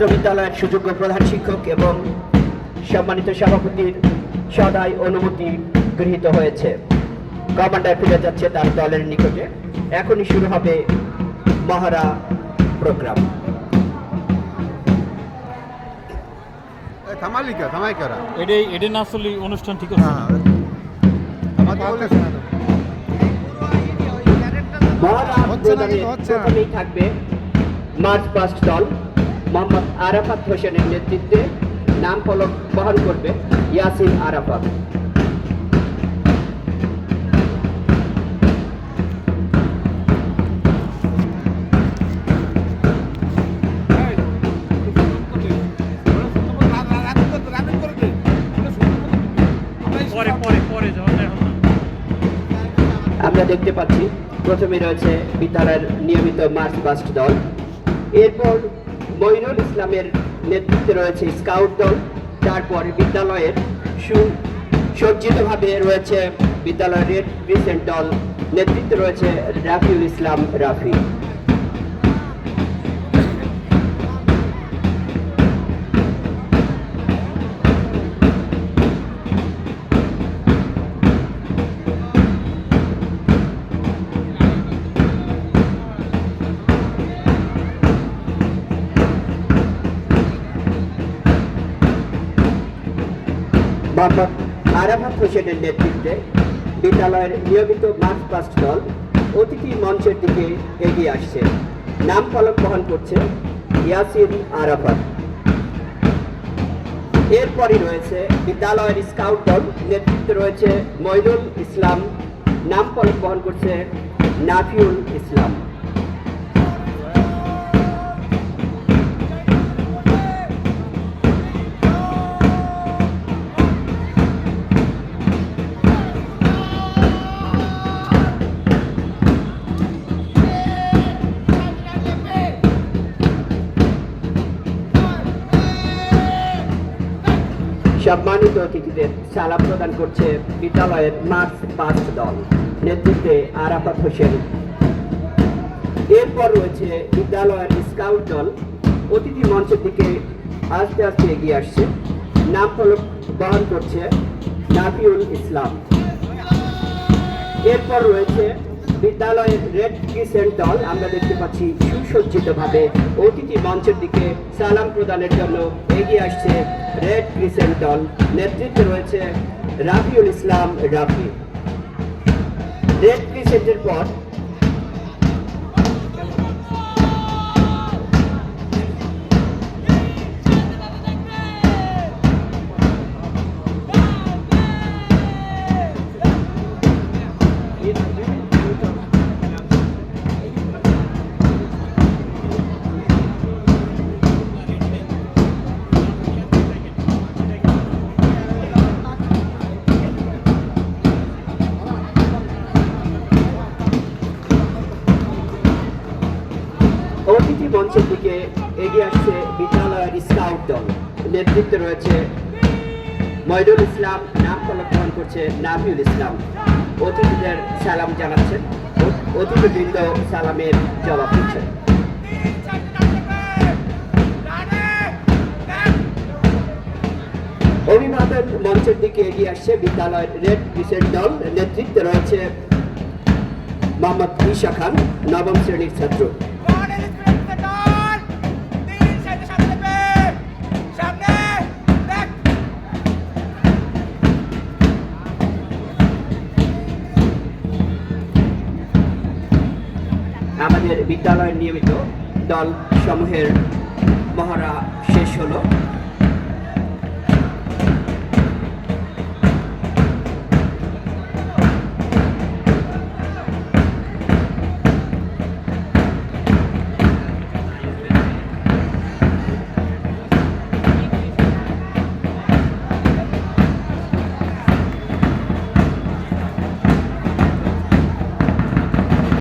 অত্র বিদ্যালয়ের সুযোগ্য প্রধান শিক্ষক এবং সম্মানিত সভাপতির সদয় অনুমতি গৃহীত হয়েছে। কমান্ডার ফিরে যাচ্ছে তার দলের নিকটে। এখনই শুরু হবে মহড়া প্রোগ্রাম। এটা না আসলে অনুষ্ঠান ঠিক আছে না। মহড়া প্রদানে প্রথমেই থাকবে মার্চ পাস্ট দল মোহাম্মদ আরাফাত হোসেনের নেতৃত্বে নাম ফলক বহন করবে ইয়াসিন আরাফাত। আমরা দেখতে পাচ্ছি প্রথমে রয়েছে বিদ্যালয়ের নিয়মিত মার্চ পাস্ট দল, এরপর মঈনুল ইসলামের নেতৃত্বে রয়েছে স্কাউট দল, তারপর বিদ্যালয়ের সুসজ্জিতভাবে রয়েছে বিদ্যালয়ের রেড ক্রিসেন্ট দল, নেতৃত্বে রয়েছে রাফিউল ইসলাম রাফি। মোহাম্মদ আরাফাত হোসেনের নেতৃত্বে বিদ্যালয়ের নিয়মিত মার্চ পাস্ট দল অতিথি মঞ্চের দিকে এগিয়ে আসছে। নাম ফলক বহন করছে ইয়াসিন আরাফাত। এরপরই রয়েছে বিদ্যালয়ের স্কাউট দল, নেতৃত্বে রয়েছে মঈনুল ইসলাম, নাম ফলক বহন করছে নাফিউল ইসলাম। সম্মানিত অতিথিদের সালাম প্রদান করছে বিদ্যালয়ের মার্চ পাস্ট দল, নেতৃত্বে আরাফাত হোসেন। এরপর রয়েছে বিদ্যালয়ের স্কাউট দল, অতিথি মঞ্চের দিকে আস্তে আস্তে এগিয়ে আসছে। নাম ফলক বহন করছে নাফিউল ইসলাম। এরপর রয়েছে বিদ্যালয়ের রেড ক্রিসেন্ট দল, আমরা দেখতে পাচ্ছি সুসজ্জিতভাবে অতিথি মঞ্চের দিকে সালাম প্রদানের জন্য এগিয়ে আসছে রেড ক্রিসেন্ট দল, নেতৃত্বে রয়েছে রাফিউল ইসলাম রাফি। রেড ক্রিসেন্টের পর অতিথি মঞ্চের দিকে এগিয়ে আসছে বিদ্যালয়ের স্কাউট দল, নেতৃত্বে রয়েছে মঈনুল ইসলাম, নাম ফলক বহন করছে নাফিউল ইসলাম। অতিথিদের সালাম জানাচ্ছেন, অতিথিবৃন্দ সালামের জবাব দিচ্ছেন। অভিবাদন মঞ্চের দিকে এগিয়ে আসছে বিদ্যালয়ের রেড ক্রিসেন্ট দল, নেতৃত্বে রয়েছে মোহাম্মদ ঈশা খান, নবম শ্রেণীর ছাত্র। আমাদের বিদ্যালয়ের নিয়মিত দল সমূহের মহড়া শেষ হলো।